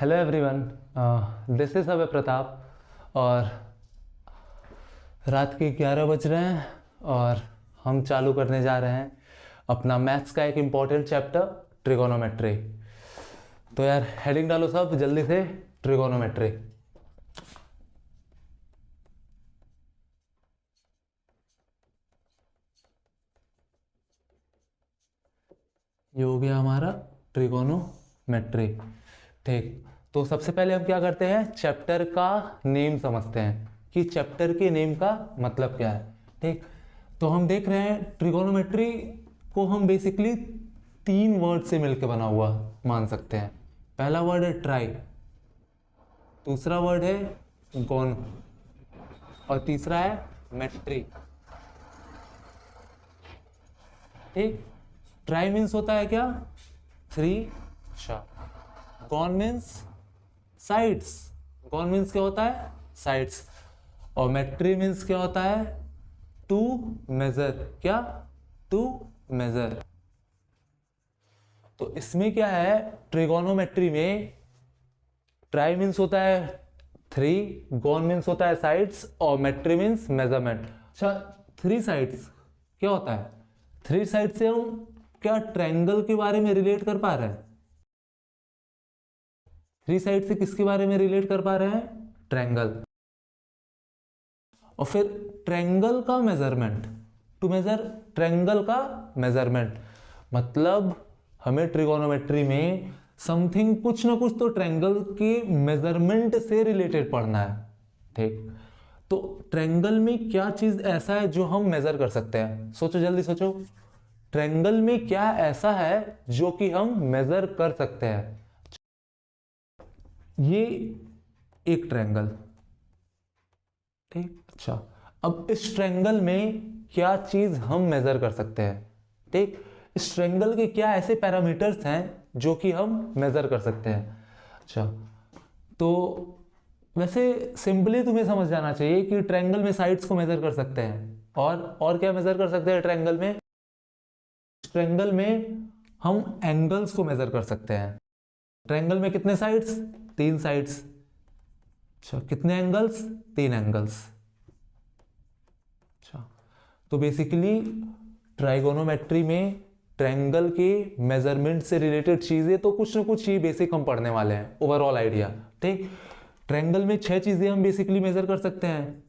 Hello everyone, this is अभय प्रताप और रात के 11 बज रहे हैं और हम चालू करने जा रहे हैं अपना मैथ्स का एक इम्पॉर्टेंट चैप्टर ट्रिगोनोमेट्री। तो यार हेडिंग डालो सब जल्दी से, ट्रिगोनोमेट्री। ये हो गया हमारा ट्रिगोनोमेट्री। ठीक, तो सबसे पहले हम क्या करते हैं, चैप्टर का नेम समझते हैं कि चैप्टर के नेम का मतलब क्या है। ठीक, तो हम देख रहे हैं ट्रिगोनोमेट्री को हम बेसिकली 3 वर्ड से मिलकर बना हुआ मान सकते हैं। पहला वर्ड है ट्राई, दूसरा वर्ड है गोन और तीसरा है मेट्री। ठीक, ट्राई मीन्स होता है क्या, 3 sharp. Gone means sides, gone means क्या होता है, साइड्स। और मेट्री मीन्स क्या होता है, टू मेजर, क्या, टू मेजर। तो इसमें क्या है, ट्रिगोनोमेट्री में ट्राई मीन्स होता है 3, गॉन मीन्स होता है साइड्स और मेट्री मीन्स मेजरमेंट। अच्छा, 3 साइड्स क्या होता है, 3 साइड से हम क्या ट्रायंगल के बारे में रिलेट कर पा रहे हैं, 3 साइड से किसके बारे में रिलेट कर पा रहे हैं, ट्रायंगल। और फिर ट्रायंगल का मेजरमेंट, टू मेजर ट्रायंगल का मेजरमेंट, मतलब हमें ट्रिगोनोमेट्री में समथिंग कुछ ना कुछ तो ट्रायंगल के मेजरमेंट से रिलेटेड पढ़ना है। ठीक, तो ट्रायंगल में क्या चीज ऐसा है जो हम मेजर कर सकते हैं, सोचो जल्दी सोचो। ट्रायंगल में क्या ऐसा है जो कि हम मेजर कर सकते हैं। ये एक ट्रायंगल, ठीक। अच्छा, अब इस ट्रायंगल में क्या चीज हम मेजर कर सकते हैं। ठीक, इस ट्रायंगल के क्या ऐसे पैरामीटर्स हैं जो कि हम मेजर कर सकते हैं। अच्छा, तो वैसे सिंपली तुम्हें समझ जाना चाहिए कि ट्रायंगल में साइड्स को मेजर कर सकते हैं और क्या मेजर कर सकते हैं ट्रायंगल में, ट्रायंगल में हम एंगल्स को मेजर कर सकते हैं। ट्रायंगल में कितने साइड्स, 3 साइड्स। अच्छा, कितने एंगल्स, 3 एंगल्स। अच्छा, तो बेसिकली ट्राइगोनोमेट्री में ट्रायंगल के मेजरमेंट से रिलेटेड चीजें तो कुछ ना कुछ ही बेसिक हम पढ़ने वाले हैं, ओवरऑल आइडिया। ठीक, ट्रायंगल में 6 चीजें हम बेसिकली मेजर कर सकते हैं।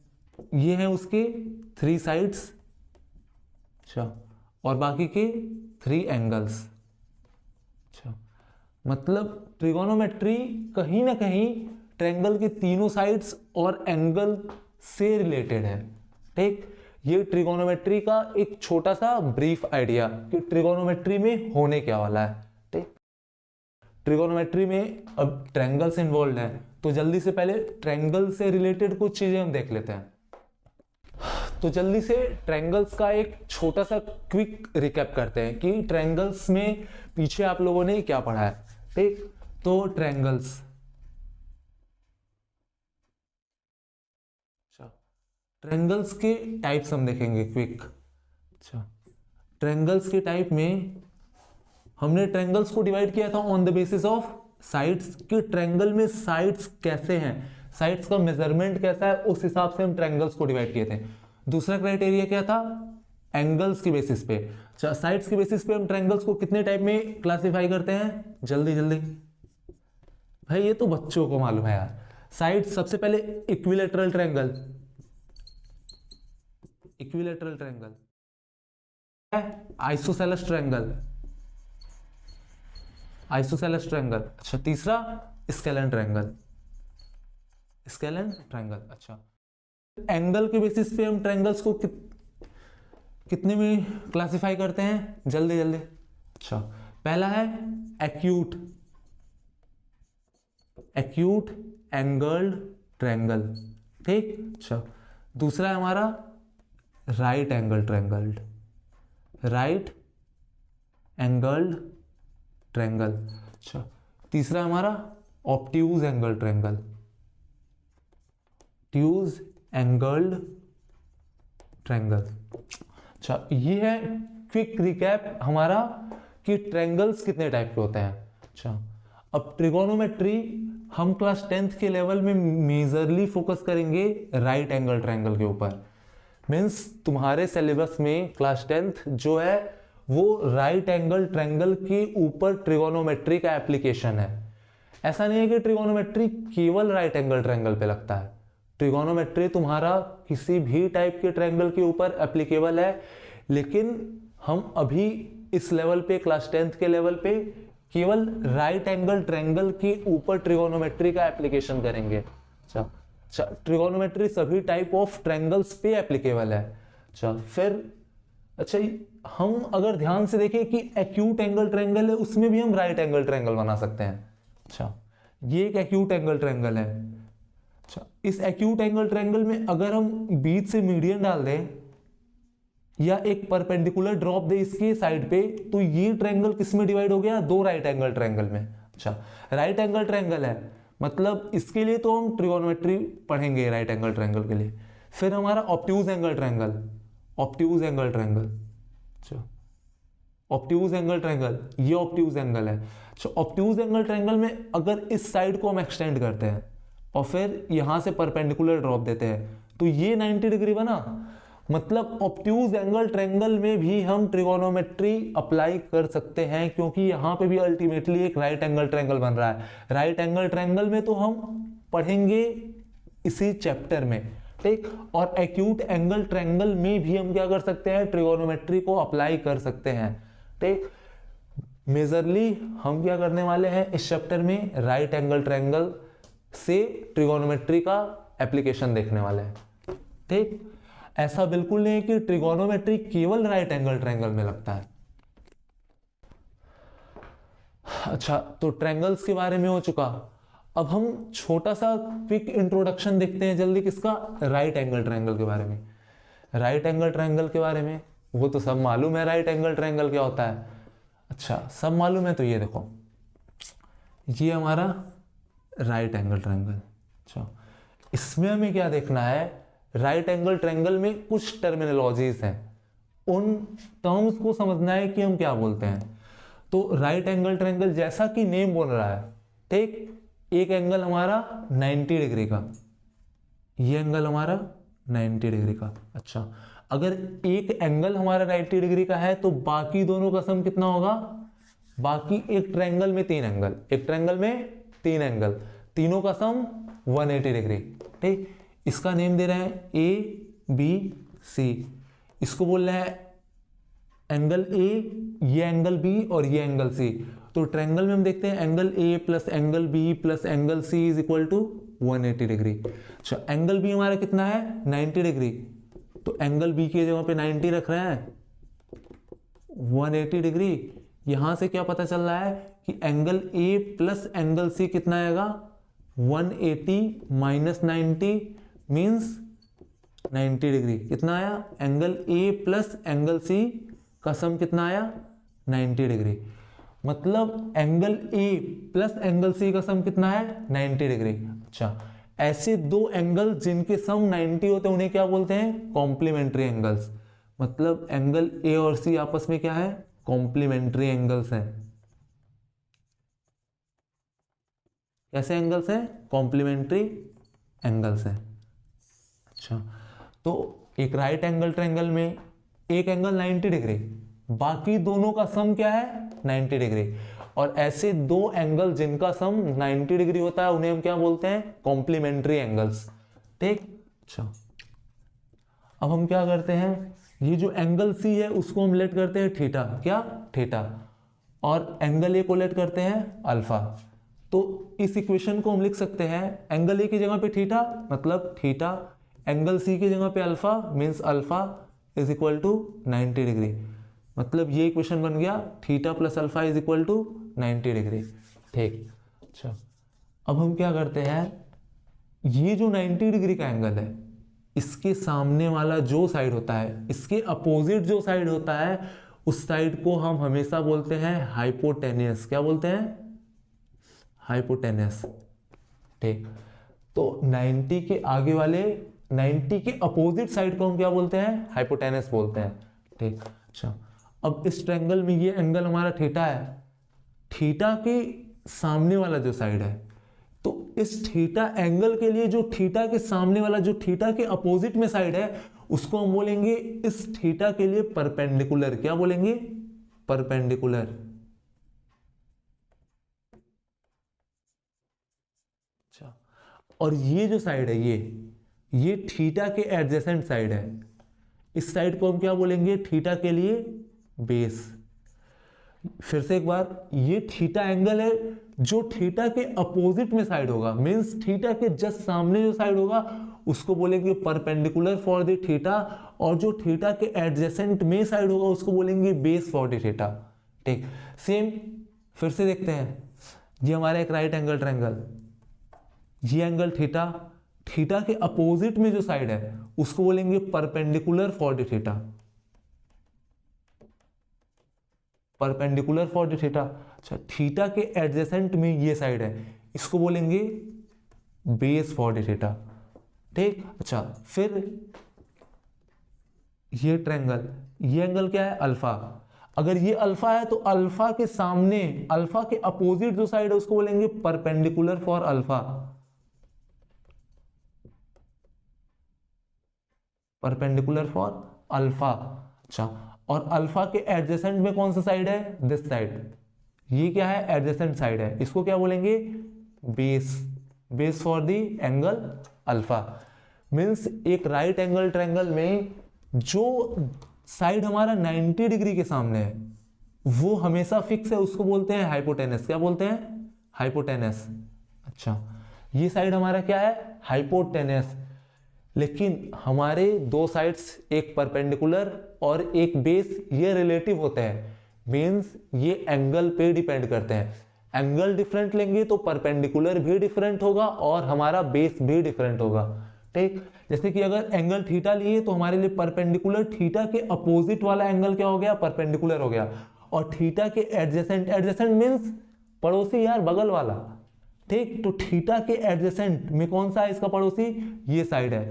ये हैं उसके 3 साइड्स, अच्छा, और बाकी के 3 एंगल्स। अच्छा, मतलब ट्रिगोनोमेट्री कहीं ना कहीं ट्रायंगल के तीनों साइड्स और एंगल से रिलेटेड है। ठीक, ये ट्रिगोनोमेट्री का एक छोटा सा ब्रीफ आइडिया कि ट्रिगोनोमेट्री में होने क्या वाला है। ठीक, ट्रिगोनोमेट्री में अब ट्रायंगल्स इन्वॉल्व है, तो जल्दी से पहले ट्रायंगल से रिलेटेड कुछ चीजें हम देख लेते हैं। तो जल्दी से ट्रायंगल्स का एक छोटा सा क्विक रिकैप करते हैं कि ट्रायंगल्स में पीछे आप लोगों ने क्या पढ़ा है। ठीक, तो ट्रायंगल्स, ट्रायंगल्स के टाइप्स हम देखेंगे क्विक। अच्छा, ट्रायंगल्स के टाइप में हमने ट्रायंगल्स को डिवाइड किया था on the basis of sides, कि ट्रायंगल में साइड्स कैसे हैं, साइड्स का मेजरमेंट कैसा है, उस हिसाब से हम ट्रायंगल्स को डिवाइड किए थे। दूसरा क्राइटेरिया क्या था, एंगल्स की बेसिस पे। अच्छा, साइड्स की बेसिस पे हम ट्रायंगल्स को कितने टाइप में क्लासिफाई करते हैं, जल्दी जल्दी भाई, ये तो बच्चों को मालूम है यार। साइड सबसे पहले equilateral triangle, equilateral triangle, isosceles triangle, isosceles triangle. अच्छा, तीसरा स्केलेन ट्रायंगल, स्केलेन ट्रायंगल। अच्छा, एंगल के बेसिस पे हम ट्रायंगल्स को कितने में क्लासिफाई करते हैं, जल्दी जल्दी। अच्छा, पहला है एक्यूट, एक्यूट एंगल्ड ट्रायंगल। ठीक, अच्छा, दूसरा है हमारा right angle triangle, right angled triangle. अच्छा, तीसरा हमारा ऑब्ट्यूज एंगल ट्रायंगल, ट्यूज एंगल्ड ट्रायंगल। अच्छा, ये है क्विक रिकैप हमारा कि ट्रायंगल्स कितने टाइप के होते हैं। अच्छा, अब ट्रिगोनोमेट्री हम क्लास 10th के लेवल में मेजरली फोकस करेंगे राइट एंगल ट्रायंगल के ऊपर। मीन्स तुम्हारे सिलेबस में क्लास 10th जो है वो राइट एंगल ट्रायंगल के ऊपर ट्रिगोनोमेट्री का एप्लीकेशन है। ऐसा नहीं है कि ट्रिगोनोमेट्री केवल राइट एंगल ट्रायंगल पे लगता है। ट्रिगोनोमेट्री तुम्हारा किसी भी टाइप के ट्रायंगल के ऊपर एप्लीकेबल है, लेकिन हम अभी इस लेवल पे क्लास 10th के लेवल पे केवल राइट एंगल ट्रायंगल के ऊपर ट्रिगोनोमेट्री का एप्लीकेशन करेंगे। अच्छा, ट्रिगोनोमेट्री सभी टाइप ऑफ ट्रायंगल्स पे एप्लीकेबल है। अच्छा, फिर अच्छा हम अगर ध्यान से देखें कि एक्यूट एंगल ट्रायंगल है, उसमें भी हम राइट एंगल ट्रायंगल बना सकते हैं। अच्छा, ये एक एक्यूट एंगल ट्रायंगल है। अच्छा, इस एक्यूट एंगल ट्रायंगल में अगर हम बीच से मीडियन डाल दें या एक परपेंडिकुलर ड्रॉप दे इसके साइड पे, तो ये ट्रायंगल किस में डिवाइड हो गया? दो राइट एंगल ट्रायंगल में। अच्छा, राइट एंगल ट्रायंगल है, मतलब इसके लिए तो हम ट्रिगोनोमेट्री पढ़ेंगे राइट एंगल ट्रायंगल के लिए। फिर हमारा obtuse angle triangle, obtuse angle triangle. अच्छा, ऑब्ट्यूज एंगल ट्रायंगल, ये ऑब्ट्यूज एंगल है। अच्छा, ऑब्ट्यूज एंगल ट्रायंगल में अगर इस साइड को हम एक्सटेंड करते हैं और फिर यहां से परपेंडिकुलर ड्रॉप देते हैं, तो ये 90 डिग्री बना। मतलब ऑब्ट्यूज एंगल ट्रायंगल में भी हम ट्रिगोनोमेट्री अप्लाई कर सकते हैं, क्योंकि यहां पे भी अल्टीमेटली एक राइट एंगल ट्रायंगल बन रहा है। राइट एंगल ट्रायंगल में तो हम पढ़ेंगे इसी चैप्टर में, ठीक। और एक्यूट एंगल ट्रायंगल में भी हम क्या कर सकते हैं? ट्रिगोनोमेट्री को अप्लाई कर सकते हैं, ठीक। मेजरली हम क्या करने वाले हैं इस चैप्टर में? राइट एंगल ट्रायंगल से ट्रिगोनोमेट्री का एप्लीकेशन देखने वाले हैं, ठीक। ऐसा बिल्कुल नहीं है कि ट्रिगोनोमेट्री केवल राइट एंगल ट्रायंगल में लगता है। अच्छा, तो ट्रायंगल्स के बारे में हो चुका। अब हम छोटा सा क्विक इंट्रोडक्शन देखते हैं जल्दी, किसका? राइट एंगल ट्रायंगल के बारे में। राइट एंगल ट्रायंगल के बारे में वो तो सब मालूम है, राइट एंगल ट्रायंगल क्या होता है। अच्छा, सब मालूम है, तो ये देखो, ये हमारा राइट एंगल ट्रायंगल। अच्छा, इसमें हमें क्या देखना है? राइट एंगल ट्रायंगल में कुछ टर्मिनोलॉजीज हैं, उन टर्म्स को समझना है कि हम क्या बोलते हैं। तो राइट एंगल ट्रायंगल जैसा कि नेम बोल रहा है, ठीक, एक एंगल हमारा 90 डिग्री का, ये एंगल हमारा 90 डिग्री का। अच्छा, अगर एक एंगल हमारा 90 डिग्री का है तो बाकी दोनों का सम कितना होगा? बाकी एक ट्रायंगल में 3 एंगल, एक ट्रायंगल में 3 एंगल, तीनों का सम 180 डिग्री, ठीक। इसका नेम दे रहे हैं ए बी सी। इसको बोल रहे हैं एंगल ए, ये एंगल बी और ये एंगल सी। तो ट्रायंगल में हम देखते हैं angle A plus angle B plus angle C is equal to 180 degree. अच्छा, एंगल बी हमारा कितना है? 90 डिग्री। तो एंगल बी की जगह पे 90 रख रहे हैं, 180 डिग्री। यहां से क्या पता चल रहा है कि angle A plus angle C कितना आएगा? 180 माइनस 90 मीन्स 90 डिग्री। कितना आया? Angle A plus angle C का सम कितना आया? 90 डिग्री। मतलब angle A plus angle C का सम कितना है? 90 डिग्री। अच्छा, ऐसे दो एंगल जिनके सम 90 होते हैं उन्हें क्या बोलते हैं? Complementary angles. मतलब एंगल ए और सी आपस में क्या है? कॉम्प्लीमेंट्री एंगल्स हैं। कैसे एंगल्स हैं? कॉम्प्लीमेंट्री एंगल्स हैं। अच्छा, तो एक राइट एंगल ट्रायंगल में एक एंगल 90 डिग्री, बाकी दोनों का सम क्या है? 90 डिग्री। और ऐसे दो एंगल जिनका सम 90 डिग्री होता है उन्हें हम क्या बोलते हैं? कॉम्प्लीमेंट्री एंगल्स, ठीक। अच्छा, अब हम क्या करते हैं? ये जो एंगल सी है उसको हम लेट करते हैं थीटा। क्या? थीटा। और एंगल ए को लेट करते हैं अल्फा। तो इस इक्वेशन को हम लिख सकते हैं एंगल ए की जगह पे थीटा मतलब थीटा, एंगल सी की जगह पे alpha means alpha is equal to 90 degree. मतलब ये इक्वेशन बन गया theta plus alpha is equal to 90 degree, ठीक। अच्छा, अब हम क्या करते हैं? ये जो 90 डिग्री का एंगल है, इसके सामने वाला जो साइड होता है, इसके अपोजिट जो साइड होता है, उस साइड को हम हमेशा बोलते हैं हाइपोटेनियस। क्या बोलते हैं? हाइपोटेनियस, ठीक। तो 90 के आगे वाले 90 के अपोजिट साइड को हम क्या बोलते हैं? हाइपोटेनस बोलते हैं, ठीक। अच्छा, अब इस ट्रायंगल में ये एंगल हमारा थीटा है, थीटा के सामने वाला जो साइड है, तो इस थीटा एंगल के लिए जो थीटा के सामने वाला, जो थीटा के अपोजिट में साइड है, उसको हम बोलेंगे इस थीटा के लिए परपेंडिकुलर। क्या बोलेंगे? परपेंडिकुलर। अच्छा, और ये जो साइड है, ये थीटा के एडजेसेंट साइड है। इस साइड को हम क्या बोलेंगे? थीटा के लिए बेस। फिर से एक बार, ये थीटा एंगल है जो थीटा के अपोजिट में साइड होगा, मींस थीटा के जस्ट सामने जो साइड होगा उसको बोलेंगे परपेंडिकुलर फॉर द थीटा, और जो थीटा के एडजेसेंट में साइड होगा उसको बोलेंगे बेस फॉर द थीटा। ठीक, सेम फिर से देखते हैं। ये हमारा एक राइट एंगल ट्रायंगल, ये एंगल थीटा, थीटा के अपोजिट में जो साइड है उसको बोलेंगे perpendicular for the theta, perpendicular for the theta. अच्छा, थीटा के एडजेसेंट में ये साइड है, इसको बोलेंगे बेस फॉर द थीटा। ठीक, अच्छा, फिर ये ट्रायंगल, ये एंगल क्या है? अल्फा। अगर ये अल्फा है तो अल्फा के सामने, अल्फा के अपोजिट जो साइड है उसको बोलेंगे perpendicular for alpha, perpendicular for alpha. अच्छा, और अल्फा के एडजेसेंट में कौन सा साइड है? This side. ये क्या है? एडजेसेंट साइड है, इसको क्या बोलेंगे? Base, base for the angle alpha. Means एक राइट एंगल ट्रायंगल में जो साइड हमारा 90 डिग्री के सामने है वो हमेशा फिक्स है, उसको बोलते हैं हाइपोटेनस। क्या बोलते हैं? हाइपोटेनस। अच्छा, ये साइड हमारा क्या है? हाइपोटेनस। लेकिन हमारे दो साइड्स, एक परपेंडिकुलर और एक बेस, ये रिलेटिव होते हैं, मींस ये एंगल पे डिपेंड करते हैं। एंगल डिफरेंट लेंगे तो परपेंडिकुलर भी डिफरेंट होगा और हमारा बेस भी डिफरेंट होगा। ठीक, जैसे कि अगर एंगल थीटा लिए तो हमारे लिए परपेंडिकुलर थीटा के अपोजिट वाला एंगल क्या हो गया? परपेंडिकुलर हो गया। और थीटा के एडजेसेंट, एडजेसेंट मींस पड़ोसी यार, बगल वाला। ठीक, तो थीटा के एडजेसेंट में कौन सा है इसका पड़ोसी? ये साइड है,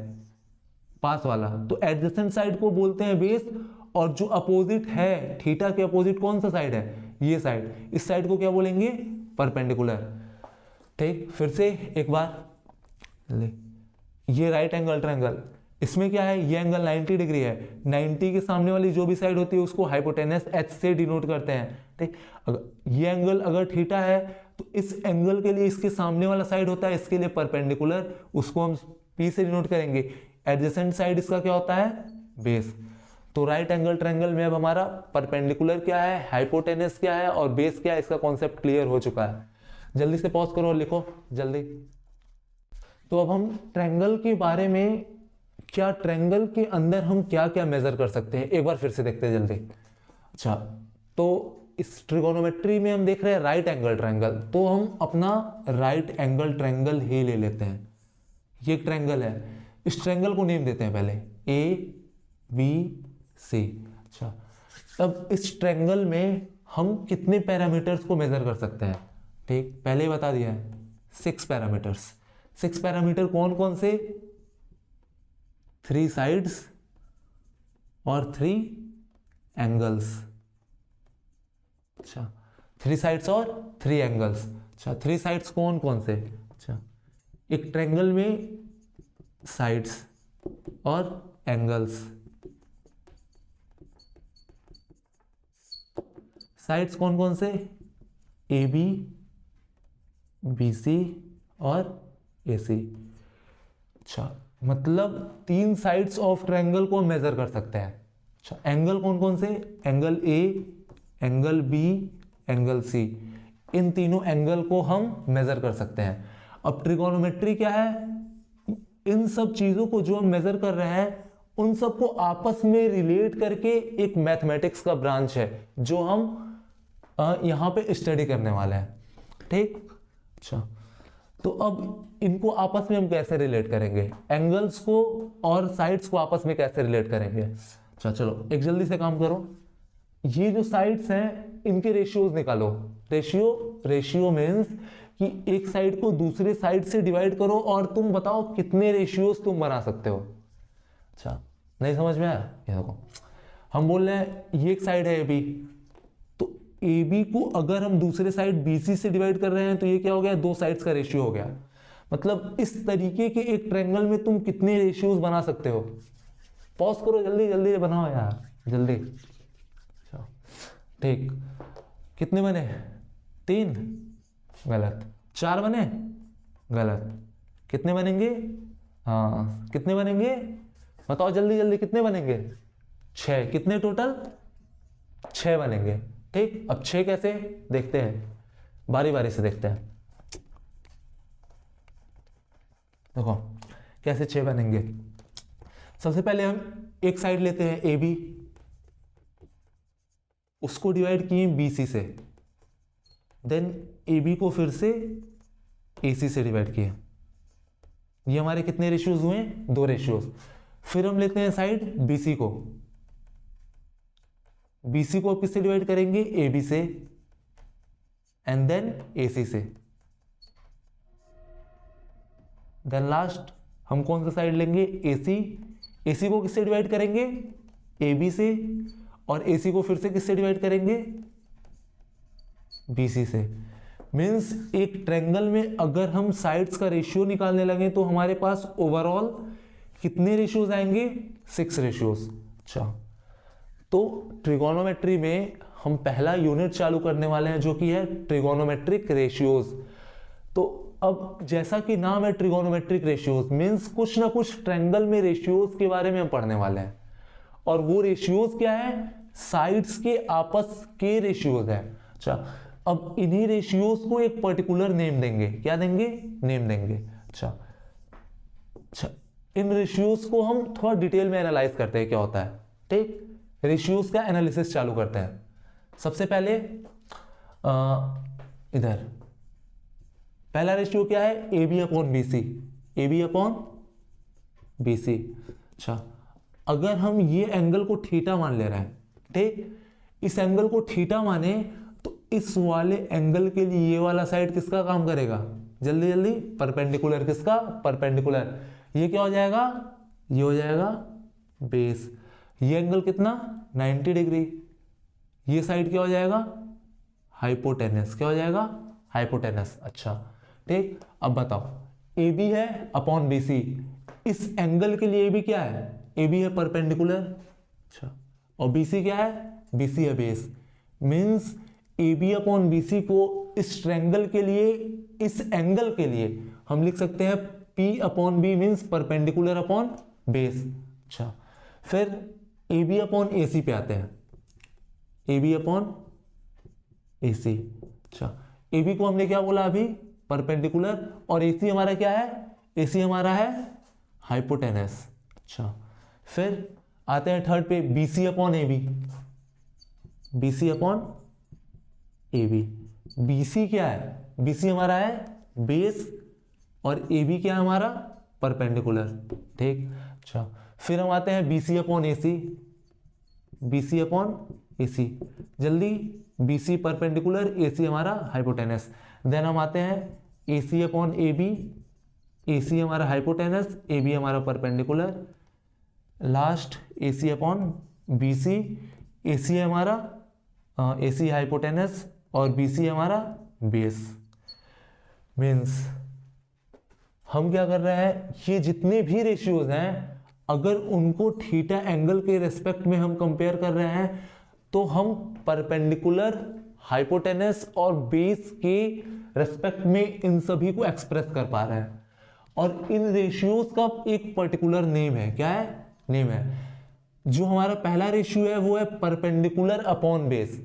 पास वाला। तो एडजेसेंट साइड को बोलते हैं बेस, और जो अपोजिट है, थीटा के अपोजिट कौन सा साइड है? ये साइड। इस साइड को क्या बोलेंगे? परपेंडिकुलर। ठीक, फिर से एक बार ले, ये राइट एंगल ट्रायंगल, इसमें क्या है? ये एंगल 90 डिग्री है, 90 के सामने वाली जो भी साइड होती है उसको हाइपोटेनस H से डिनोट करते हैं। ठीक, अगर ये एंगल अगर थीटा है तो इस एंगल के लिए इसके सामने वाला साइड होता है इसके लिए परपेंडिकुलर, उसको हम P से डिनोट करेंगे। एडजेसेंट साइड इसका क्या होता है? बेस। तो राइट एंगल ट्रायंगल में अब हमारा परपेंडिकुलर क्या है, हाइपोटेनस क्या है और बेस क्या है, इसका कॉन्सेप्ट क्लियर हो चुका है। जल्दी से पॉज करो और लिखो जल्दी। तो अब हम ट्रायंगल के बारे में, क्या ट्रायंगल के अंदर हम क्या क्या मेजर कर सकते हैं एक बार फिर से देखते हैं जल्दी। अच्छा, तो इस ट्रिगोनोमेट्री में हम देख रहे हैं राइट एंगल ट्रायंगल, तो हम अपना राइट एंगल ट्रायंगल ही ले लेते हैं। ये एक ट्रायंगल है, इस ट्रायंगल को नेम देते हैं पहले ABC। अच्छा, अब इस ट्रायंगल में हम कितने पैरामीटर्स को मेजर कर सकते हैं? ठीक, पहले ही बता दिया है, 6 पैरामीटर्स। 6 पैरामीटर कौन कौन से? 3 साइड्स और 3 एंगल्स। अच्छा, 3 साइड्स और 3 एंगल्स। अच्छा, 3 साइड्स कौन कौन से? अच्छा, एक ट्रायंगल में साइड्स और एंगल्स। साइड्स कौन कौन से? AB, BC और AC। अच्छा, मतलब 3 साइड्स ऑफ ट्रायंगल को मेजर कर सकते हैं। अच्छा, एंगल कौन कौन से? Angle A, angle B, angle C। इन तीनों एंगल को हम मेजर कर सकते हैं। अब ट्रिगोनोमेट्री क्या है? इन सब चीजों को जो हम मेजर कर रहे हैं उन सबको आपस में रिलेट करके एक मैथमेटिक्स का ब्रांच है जो हम यहाँ पे स्टडी करने वाले हैं। ठीक, अच्छा, तो अब इनको आपस में हम कैसे रिलेट करेंगे? एंगल्स को और साइड्स को आपस में कैसे रिलेट करेंगे? अच्छा, चलो एक जल्दी से काम करो। ये जो साइड्स हैं इनके रेशियोज निकालो। रेशियो मीन्स कि एक साइड को दूसरे साइड से डिवाइड करो और तुम बताओ कितने रेशियोज तुम बना सकते हो। अच्छा, नहीं समझ में आया? ये देखो, हम बोल रहे हैं ये एक साइड है AB, तो AB को अगर हम दूसरे साइड BC से डिवाइड कर रहे हैं तो ये क्या हो गया? 2 साइड्स का रेशियो हो गया। मतलब इस तरीके के एक ट्रायंगल में तुम कितने रेशियोज बना सकते हो। पॉज करो, जल्दी जल्दी बनाओ यार, जल्दी। ठीक, कितने बने? 3, गलत। 4 बने, गलत। कितने बनेंगे? हाँ, कितने बनेंगे बताओ जल्दी जल्दी, कितने बनेंगे? 6। कितने टोटल? 6 बनेंगे। ठीक, अब 6 कैसे देखते हैं, बारी बारी से देखते हैं। देखो कैसे 6 बनेंगे। सबसे पहले हम एक साइड लेते हैं ए बी, उसको डिवाइड किए BC से, देन AB को फिर से AC से डिवाइड किए। ये हमारे कितने रेशियोज हुए? 2 रेशियोज। फिर हम लेते हैं साइड BC को, BC को किससे डिवाइड करेंगे? AB से, एंड देन AC से। देन लास्ट हम कौन सा साइड लेंगे? AC। AC को किससे डिवाइड करेंगे? AB से, और AC को फिर से किससे डिवाइड करेंगे? BC से। मीन्स एक ट्रायंगल में अगर हम साइड्स का रेशियो निकालने लगे तो हमारे पास ओवरऑल कितने रेशियोज आएंगे? 6 रेशियोज। अच्छा, तो ट्रिगोनोमेट्री में हम पहला यूनिट चालू करने वाले हैं जो कि है ट्रिगोनोमेट्रिक रेशियोज। तो अब जैसा कि नाम है ट्रिगोनोमेट्रिक रेशियोज, मीन्स कुछ ना कुछ ट्रायंगल में रेशियोज के बारे में हम पढ़ने वाले हैं। और वो रेशियोज क्या है? साइड्स के आपस के रेशियोज है। अच्छा, अब इन्हीं रेशियोज को एक पर्टिकुलर नेम देंगे। क्या देंगे? नेम देंगे। अच्छा, इन रेशियोज को हम थोड़ा डिटेल में एनालाइज करते हैं क्या होता है। ठीक, रेशियोज का एनालिसिस चालू करते हैं। सबसे पहले इधर पहला रेशियो क्या है? AB upon BC। AB upon BC। अच्छा, अगर हम ये एंगल को थीटा मान ले रहे हैं, ठीक, इस एंगल को थीटा माने तो इस वाले एंगल के लिए ये वाला साइड किसका काम करेगा? जल्दी जल्दी, परपेंडिकुलर। किसका? परपेंडिकुलर। ये क्या हो जाएगा? ये हो जाएगा बेस। ये एंगल कितना? 90 डिग्री। ये साइड क्या हो जाएगा? हाइपोटेनस। क्या हो जाएगा? हाइपोटेनस। अच्छा, ठीक, अब बताओ AB है अपॉन BC, इस एंगल के लिए AB क्या है? AB है परपेंडिकुलर। अच्छा, और BC क्या है? BC है base. Means AB upon BC को इस ट्रायंगल के लिए, इस एंगल के लिए हम लिख सकते हैं P upon B, means perpendicular upon base. अच्छा, फिर AB अपॉन AC पे आते हैं। AB upon AC। अच्छा, AB को हमने क्या बोला अभी? परपेंडिकुलर। और AC हमारा क्या है? AC हमारा है हाइपोटेनस। अच्छा, फिर आते हैं थर्ड पे, BC upon AB। BC upon AB। BC क्या है? BC हमारा है बेस, और AB क्या है हमारा? परपेंडिकुलर। ठीक, अच्छा, फिर हम आते हैं BC upon AC। BC upon AC, जल्दी। BC परपेंडिकुलर, AC हमारा हाइपोटेनस। देन हम आते हैं AC अपॉन AB। AC हमारा हाइपोटेनस, AB हमारा perpendicular. Last AC upon BC। AC है हमारा AC हाइपोटेनस, और BC हमारा बेस। मीन्स हम क्या कर रहे हैं? ये जितने भी रेशियोज हैं, अगर उनको थीटा एंगल के रेस्पेक्ट में हम कंपेयर कर रहे हैं तो हम परपेंडिकुलर, हाइपोटेनस और बेस के रेस्पेक्ट में इन सभी को एक्सप्रेस कर पा रहे हैं। और इन रेशियोज का एक पर्टिकुलर नेम है। क्या है? नेम है। जो हमारा पहला रेशियो है वो है परपेंडिकुलर अपॉन बेस।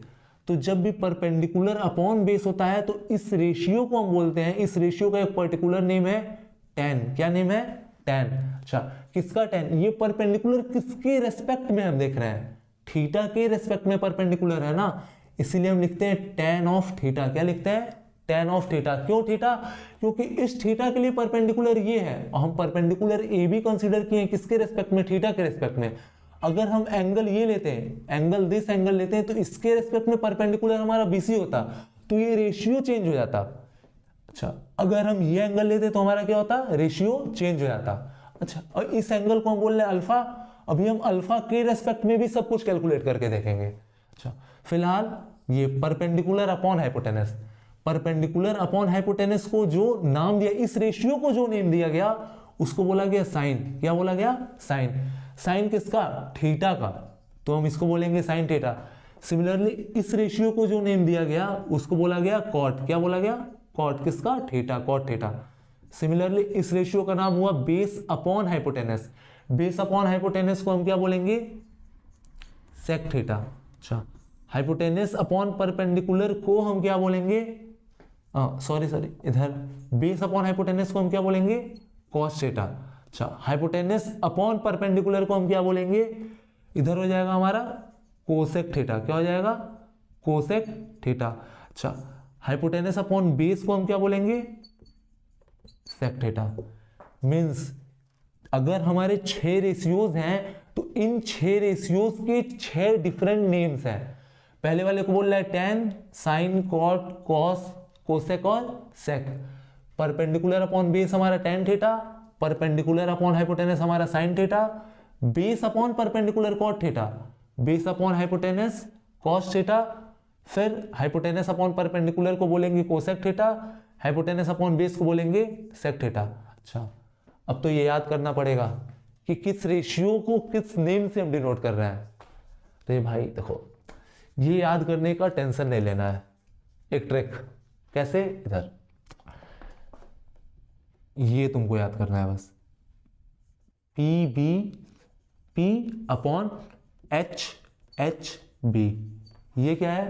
तो जब भी परपेंडिकुलर अपॉन बेस होता है तो इस रेशियो को हम बोलते हैं, इस रेशियो का एक पर्टिकुलर नेम है tan। क्या नेम है? tan। अच्छा, किसका tan? ये परपेंडिकुलर किसके रेस्पेक्ट में हम देख रहे हैं? थीटा के रेस्पेक्ट में परपेंडिकुलर है ना, इसीलिए हम लिखते हैं tan ऑफ थीटा। क्या लिखते हैं? tan of theta. क्यों थीटा? क्योंकि इस थीटा के लिए परपेंडिकुलर ये है, और हम परपेंडिकुलर ए भी कंसीडर किए किसके रेस्पेक्ट में? थीटा के रेस्पेक्ट में। अगर हम एंगल ये लेते हैं, एंगल दिस एंगल लेते हैं, तो इसके रेस्पेक्ट में परपेंडिकुलर हमारा BC होता, तो ये रेशियो चेंज हो जाता। अच्छा, अगर हम ये एंगल लेते तो हमारा क्या होता? रेशियो चेंज हो जाता। अच्छा, और इस एंगल को हम बोल रहे हैं अल्फा। अभी हम अल्फा के रेस्पेक्ट में भी सब कुछ कैलकुलेट करके देखेंगे। अच्छा, फिलहाल ये perpendicular upon hypotenuse. Perpendicular upon hypotenuse को जो नाम दिया, इस रेशियो को जो नेम दिया गया उसको बोला गया साइन। क्या बोला गया? साइन। साइन किसका? थीटा का, तो हम इसको बोलेंगे साइन थीटा। सिमिलरली इस रेशियो को जो नेम दिया गया उसको बोला गया कॉट। क्या बोला गया? कॉट। किसका? Theta, cot theta. सिमिलरली इस रेशियो का नाम हुआ base upon hypotenuse. Base upon hypotenuse को हम क्या बोलेंगे? Sec theta. अच्छा, हाइपोटेनस अपॉन परपेंडिकुलर को हम क्या बोलेंगे? सॉरी इधर बेस अपॉन हाइपोटेनस को हम क्या बोलेंगे? Cos theta. अच्छा, हाइपोटेनस अपॉन परपेंडिकुलर को हम क्या बोलेंगे? इधर हो जाएगा हमारा कोसेक थीटा। क्या हो जाएगा? Cosec theta. अच्छा, हाइपोटेनस अपॉन बेस को हम क्या बोलेंगे? Sec theta. मींस अगर हमारे 6 रेशियोज हैं तो इन 6 रेशियोज के 6 डिफरेंट नेम्स हैं। पहले वाले को बोल रहा है tan, sine, cot, cos, cosec और सेक। परपेंडिकुलर अपॉन बेस हमारा tan theta, perpendicular upon hypotenuse हमारा sine theta, base upon perpendicular cot theta, base upon hypotenuse cos theta, फिर हाइपोटेनस अपॉन परपेंडिकुलर को बोलेंगे cosec theta, hypotenuse upon base को बोलेंगे sec theta. अच्छा, अब तो ये याद करना पड़ेगा कि किस रेशियो को किस नेम से हम डिनोट कर रहे हैं। तो ये भाई देखो, ये याद करने का टेंशन नहीं लेना है। एक ट्रिक, कैसे? इधर ये तुमको याद करना है बस, P B P upon H H B. ये क्या है?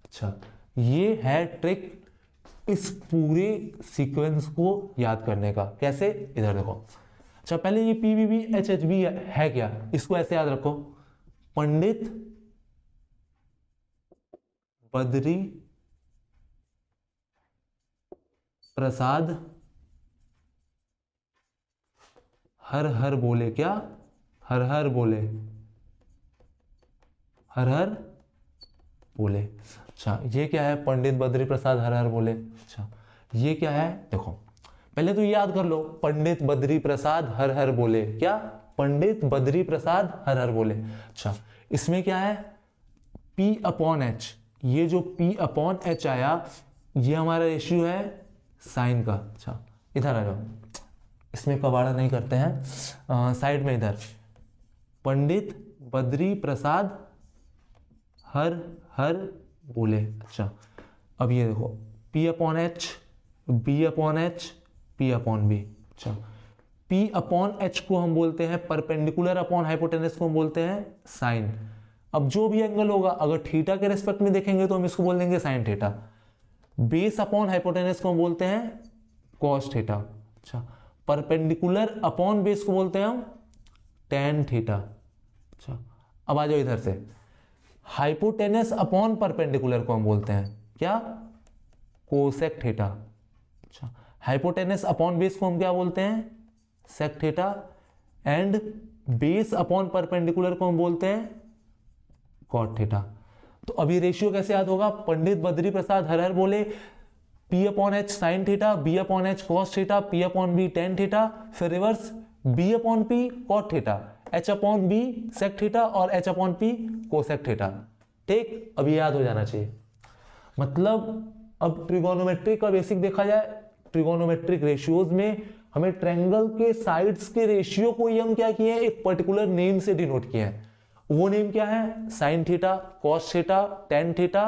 अच्छा, ये है ट्रिक इस पूरे सीक्वेंस को याद करने का। कैसे? इधर देखो। अच्छा, पहले ये P B B H H B है क्या? इसको ऐसे याद रखो, पंडित बद्री प्रसाद हर हर बोले। क्या? हर हर बोले, हर हर बोले। अच्छा, ये क्या है? पंडित बद्री प्रसाद हर हर बोले। अच्छा, ये क्या है? देखो, पहले तो याद कर लो, पंडित बद्री प्रसाद हर हर बोले। क्या? पंडित बद्री प्रसाद हर हर बोले। अच्छा, इसमें क्या है? P upon H. ये जो P अपॉन एच आया, ये हमारा रेशियो है साइन का। अच्छा, इधर आ जाओ, इसमें कबाड़ा नहीं करते हैं, साइड में इधर, पंडित बद्री प्रसाद हर हर बोले। अच्छा, अब ये देखो, P upon H, B upon H, P upon B. अच्छा, P अपॉन एच को हम बोलते हैं परपेंडिकुलर अपॉन हाइपोटेनस को हम बोलते हैं साइन। अब जो भी एंगल होगा, अगर थीटा के रेस्पेक्ट में देखेंगे तो हम इसको बोल देंगे sign theta. Base upon hypotenuse को हम बोलते हैं कॉस थीटा। अच्छा, परपेंडिकुलर अपॉन बेस को बोलते हैं हम टेन थीटा। अच्छा, अब आ जाओ इधर से, हाइपोटेनस अपॉन परपेंडिकुलर को हम बोलते हैं क्या? Cosec theta. अच्छा, हाइपोटेनस अपॉन बेस को हम क्या बोलते हैं? Sec theta. And base upon perpendicular को हम बोलते हैं कॉट थीटा। तो अभी रेशियो कैसे याद होगा? पंडित बद्री प्रसाद हर हर बोले, P upon H sine theta, B upon H cos theta, P upon B tan theta, फिर reverse B upon P cot theta, H upon B sec theta और H upon P cosec theta. ठीक, अभी याद हो जाना चाहिए। मतलब अब ट्रिगोनोमेट्री का बेसिक देखा जाए, ट्रिगोनोमेट्रिक रेशियोज में हमें ट्रायंगल के साइड्स के रेशियो को हम क्या किए हैं? एक पर्टिकुलर नेम से डिनोट किए हैं। वो नेम क्या है? Sine theta, cos theta, tan theta,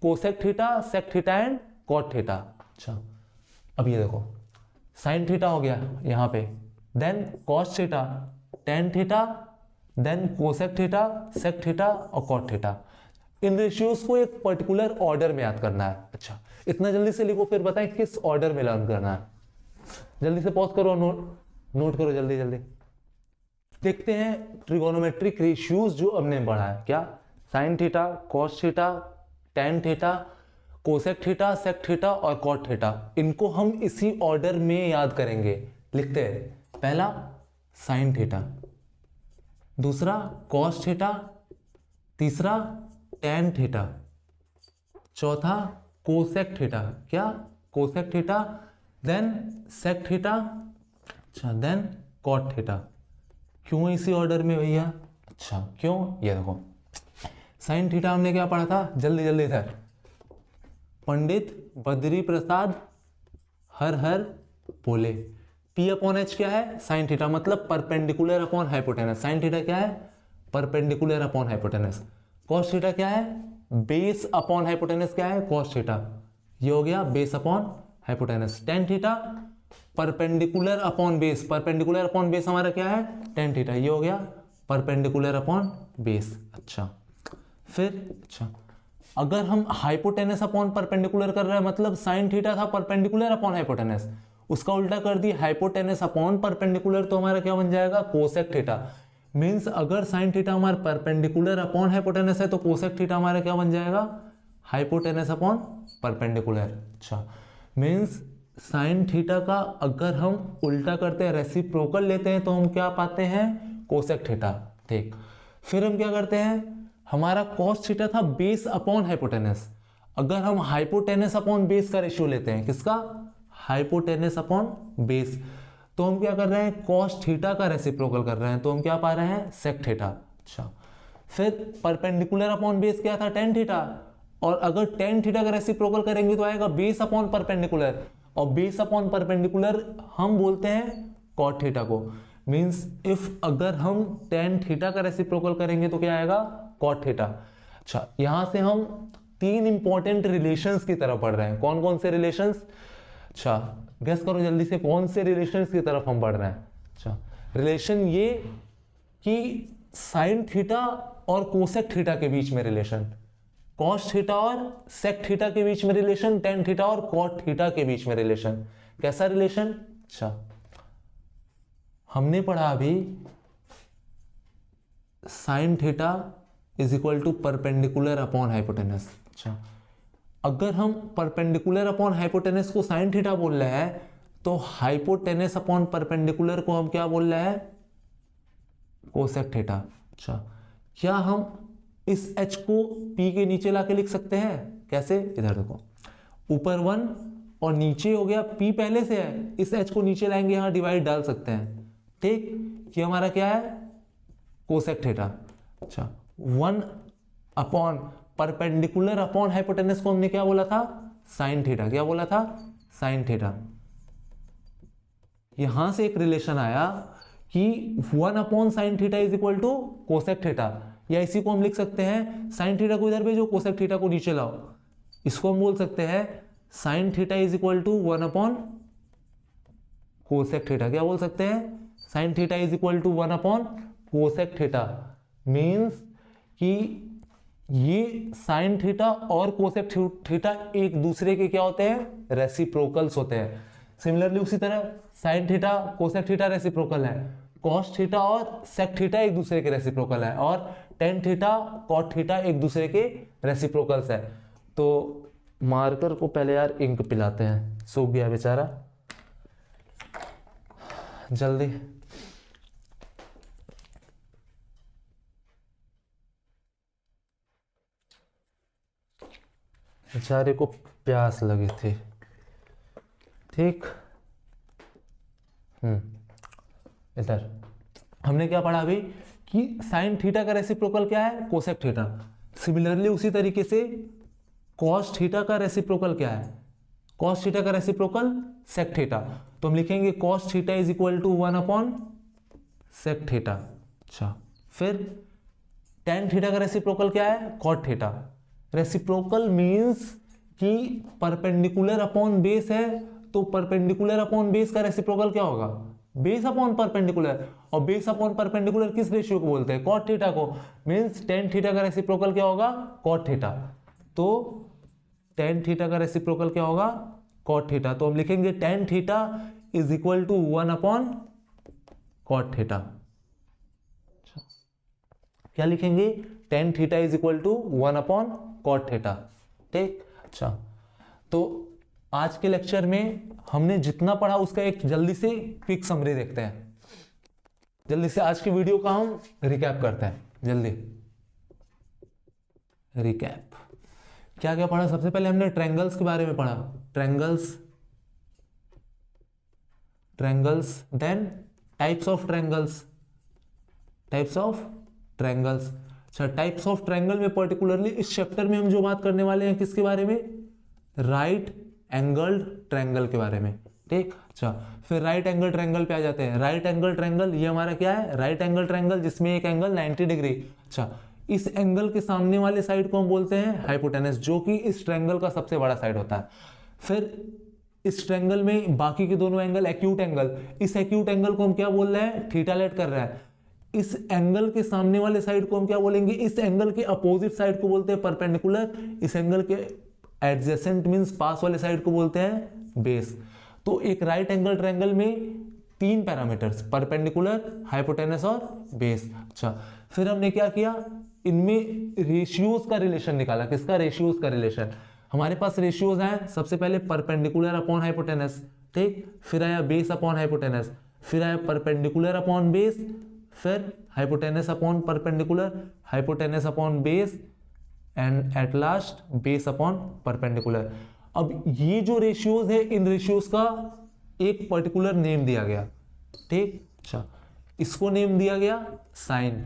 cosec theta, sec theta and cot theta. अच्छा, अब ये देखो, साइन थीटा हो गया यहां पे, then cos theta, tan theta, then cosec theta, sec theta और कॉट थीटा। इन रेशियोज को एक पर्टिकुलर ऑर्डर में याद करना है। अच्छा, इतना जल्दी से लिखो, फिर बताएं किस ऑर्डर में लर्न करना है। जल्दी से पॉज करो, नोट करो जल्दी जल्दी। देखते हैं ट्रिगोनोमेट्रिक रेशियोज जो हमने पढ़ा है। क्या? Sine theta, cos theta, tan theta, cosec theta, sec theta और कॉट थीटा। इनको हम इसी ऑर्डर में याद करेंगे। लिखते हैं, पहला साइन थीटा, दूसरा कॉस थीटा, तीसरा टेन थीटा, चौथा कोसेक थीटा। क्या? Cosec theta, then sec theta, अच्छा देन कॉट थीटा। क्यों इसी ऑर्डर में भैया? अच्छा, क्यों? ये देखो, साइन थीटा हमने क्या पढ़ा था? जल्दी जल्दी इधर, पंडित बद्री प्रसाद हर हर बोले। P अपॉन एच क्या है? साइन थीटा, मतलब perpendicular upon hypotenuse. Sign theta क्या है? Perpendicular upon hypotenuse. Cos theta क्या है? बेस अपॉन हाइपोटेनस क्या है? Cos theta. ये हो गया base upon hypotenuse. Ten theta perpendicular upon base. Perpendicular upon base हमारा क्या है? Tan theta. ये हो गया परपेंडिकुलर अपॉन बेस। अच्छा, फिर अच्छा, अगर हम हाइपोटेनस अपॉन परपेंडिकुलर कर रहे हैं, मतलब साइन थीटा था परपेंडिकुलर अपॉन हाइपोटेनस, उसका उल्टा कर दी हाइपोटेनस अपॉन परपेंडिकुलर, तो हमारा क्या बन जाएगा? Cosec theta. मींस अगर साइन थीटा हमारा परपेंडिकुलर अपॉन हाइपोटेनस है तो कोसेक थीटा हमारा क्या बन जाएगा? Hypotenuse upon perpendicular. अच्छा, मींस साइन थीटा का अगर हम उल्टा करते हैं, रेसिप्रोकल लेते हैं, तो हम क्या पाते हैं? Cosec theta. ठीक, फिर हम क्या करते हैं? हमारा कॉस थीटा था बेस अपॉन हाइपोटेनस। अगर हम हाइपोटेनस अपॉन बेस का रेशियो लेते हैं, किसका? हाइपोटेनस अपॉन बेस, तो हम क्या कर रहे हैं? कॉस थीटा का रेसिप्रोकल कर रहे हैं, तो हम क्या पा रहे हैं? Sec theta. अच्छा, फिर परपेंडिकुलर अपॉन बेस क्या था? टेन थीटा, और अगर टेन थीटा का रेसिप्रोकल करेंगे तो आएगा बेस अपॉन परपेंडिकुलर, और बेस अपॉन परपेंडिकुलर हम बोलते हैं कॉट थीटा को। मींस इफ अगर हम टेन थीटा का रेसिप्रोकल करेंगे तो क्या आएगा? Cot theta. अच्छा, यहां से हम तीन इंपॉर्टेंट रिलेशंस की तरफ बढ़ रहे हैं। कौन कौन से रिलेशंस? अच्छा, गेस करो जल्दी से, कौन से रिलेशंस की तरफ हम बढ़ रहे हैं? अच्छा, रिलेशन ये कि साइन थीटा और कोसेक थीटा के बीच में रिलेशन, कॉस थीटा और सेक थीटा के बीच में रिलेशन, टेन थीटा और कॉट थीटा के बीच में रिलेशन। कैसा रिलेशन? अच्छा, हमने पढ़ा अभी sine theta is equal to perpendicular upon hypotenuse. अच्छा, अगर हम परपेंडिकुलर अपॉन हाइपोटेनस को साइन थीटा बोल रहे हैं, तो हाइपोटेनस अपॉन परपेंडिकुलर को हम क्या बोल रहे हैं? Cosec theta. अच्छा, क्या हम इस h को p के नीचे लाके लिख सकते हैं? कैसे? इधर देखो, ऊपर 1 और नीचे हो गया p पहले से है, इस h को नीचे लाएंगे, यहां डिवाइड डाल सकते हैं। ठीक, ये हमारा क्या है? Cosec theta. अच्छा, 1 अपॉन परपेंडिकुलर अपॉन हाइपोटेनस को हमने क्या बोला था? Sine theta. क्या बोला था? Sine theta. यहां से एक रिलेशन आया कि 1 upon sine theta is equal to cosec theta, या इसी को हम लिख सकते हैं, साइन थीटा को इधर भेजो, कोसेक थीटा को नीचे लाओ, इसको हम बोल सकते हैं sine theta is equal to 1 upon cosec theta. क्या बोल सकते हैं? Sine theta is equal to 1 upon cosec theta. Means कि ये साइन थीटा और कोसेक थीटा एक दूसरे के क्या होते हैं? रेसिप्रोकल्स होते हैं। सिमिलरली उसी तरह sine theta cosec theta reciprocal है, कॉस थीटा और सेक थीटा एक दूसरे के रेसिप्रोकल है, और टेन थीटा कॉट थीटा एक दूसरे के रेसिप्रोकल्स है। तो मार्कर को पहले यार इंक पिलाते हैं, सूख गया बेचारा, जल्दी। बेचारे को प्यास लगी थी। ठीक, इधर हमने क्या पढ़ा अभी कि साइन थीटा का रेसिप्रोकल क्या है? Cosec theta. सिमिलरली उसी तरीके से कॉस थीटा का रेसिप्रोकल क्या है? कॉस थीटा का रेसिप्रोकल सेक थीटा। तो हम लिखेंगे cos theta is equal to 1 upon sec theta. अच्छा, फिर टेन थीटा का रेसिप्रोकल क्या है? Cot theta. रेसिप्रोकल मींस कि परपेंडिकुलर अपॉन बेस है, तो परपेंडिकुलर अपॉन बेस का रेसिप्रोकल क्या होगा? बेस अपॉन परपेंडिकुलर, और बेस अपॉन परपेंडिकुलर किस रेशियो को बोलते हैं? कॉट थीटा को। मींस टेन थीटा का रेसिप्रोकल क्या होगा? Cot theta. तो टेन थीटा का रेसिप्रोकल क्या होगा? Cot theta. तो हम लिखेंगे tan theta is equal to 1 upon cot theta. क्या लिखेंगे? Tan theta is equal to 1 upon cot theta. ठीक, अच्छा, तो आज के लेक्चर में हमने जितना पढ़ा उसका एक जल्दी से क्विक समरी देखते हैं। जल्दी से आज की वीडियो का हम रिकैप करते हैं, जल्दी रिकैप। क्या क्या पढ़ा? सबसे पहले हमने ट्रायंगल्स के बारे में पढ़ा, triangles, then types of triangles, अच्छा, टाइप्स ऑफ ट्रायंगल में पर्टिकुलरली इस चैप्टर में हम जो बात करने वाले हैं किसके बारे में? राइट एंगल्ड ट्रायंगल के बारे में, ठीक। अच्छा, फिर राइट एंगल ट्रायंगल पे आ जाते हैं। राइट एंगल ट्रायंगल ये हमारा क्या है, राइट एंगल ट्रायंगल जिसमें एक एंगल 90 डिग्री। अच्छा, इस एंगल के सामने वाले साइड को हम बोलते हैं हाइपोटेनस, जो कि इस ट्रायंगल का सबसे बड़ा साइड होता है। फिर इस ट्रायंगल में बाकी के दोनों एंगल एक्यूट एंगल, इस एक्यूट एंगल को हम क्या बोल रहे हैं, थीटा लेट कर रहा है। इस एंगल के सामने वाले साइड को हम क्या बोलेंगे, इस एंगल के अपोजिट साइड को बोलते हैं परपेंडिकुलर। इस एंगल के एडजेसेंट मींस पास वाले साइड को बोलते हैं बेस। तो एक राइट एंगल ट्रायंगल में 3 पैरामीटर्स, परपेंडिकुलर, हाइपोटेनस और बेस। अच्छा, फिर हमने क्या किया, इनमें रेशियोज का रिलेशन निकाला। किसका, रेशियोज का रिलेशन। हमारे पास रेशियोज हैं, सबसे पहले परपेंडिकुलर अपॉन हाइपोटेनस, ठीक। फिर आया बेस अपॉन हाइपोटेनस, फिर आया परपेंडिकुलर अपॉन बेस, फिर hypotenuse upon perpendicular, hypotenuse upon base and at last base upon perpendicular. अब ये जो रेशियोज है, इन रेशियोज का एक पर्टिकुलर नेम दिया गया, ठीक। अच्छा, इसको नेम दिया गया साइन।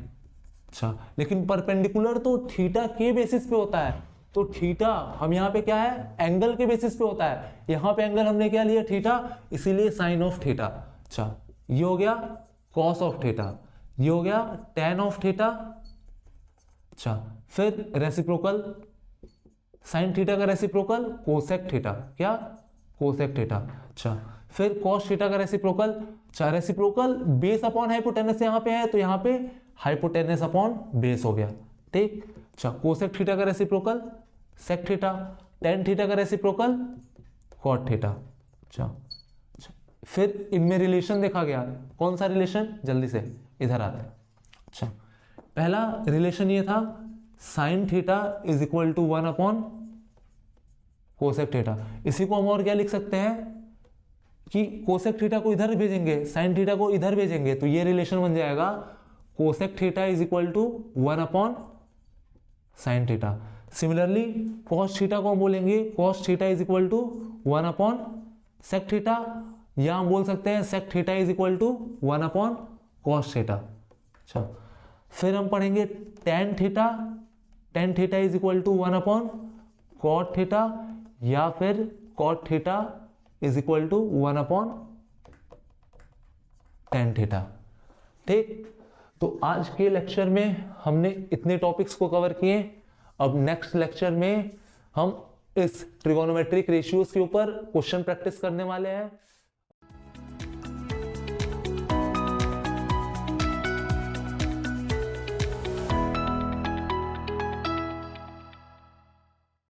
अच्छा, लेकिन परपेंडिकुलर तो थीटा के बेसिस पे होता है, तो थीटा हम यहाँ पे क्या है, एंगल के बेसिस पे होता है। यहाँ पे एंगल हमने क्या लिया, थीटा, इसीलिए साइन ऑफ थीटा। अच्छा, ये हो गया कॉस ऑफ थीटा, ये हो गया टेन ऑफ थीटा। अच्छा, फिर रेसिप्रोकल, साइन थीटा का रेसिप्रोकल कोसेक थीटा, क्या, कोसेक थीटा। अच्छा, फिर कॉस थीटा का रेसिप्रोकल। अच्छा, रेसिप्रोकल बेस अपॉन हाइपोटेनस यहाँ पे है, तो यहाँ पे हाइपोटेनस अपॉन बेस हो गया, ठीक। अच्छा, कोसेक थीटा का reciprocal sec theta, tan theta का रेसिप्रोकल कॉट थीटा। अच्छा, फिर इनमें रिलेशन देखा गया। कौन सा रिलेशन, जल्दी से इधर आते हैं। अच्छा, पहला रिलेशन ये था, sine theta is equal to 1 upon cosec theta. इसी को हम और क्या लिख सकते हैं कि कोसेक थीटा को इधर भेजेंगे, साइन थीटा को इधर भेजेंगे, तो ये रिलेशन बन जाएगा cosec theta is equal to 1 upon sine theta. Similarly cos theta को हम बोलेंगे cos theta is equal to 1 upon sec theta, या हम बोल सकते हैं sec theta is equal to 1 upon cos theta. अच्छा, फिर हम पढ़ेंगे tan theta, tan theta is equal to 1 upon cot theta, या फिर cot theta is equal to 1 upon tan theta, ठीक। तो आज के लेक्चर में हमने इतने टॉपिक्स को कवर किए। अब नेक्स्ट लेक्चर में हम इस ट्रिगोनोमेट्रिक रेशियोज के ऊपर क्वेश्चन प्रैक्टिस करने वाले हैं।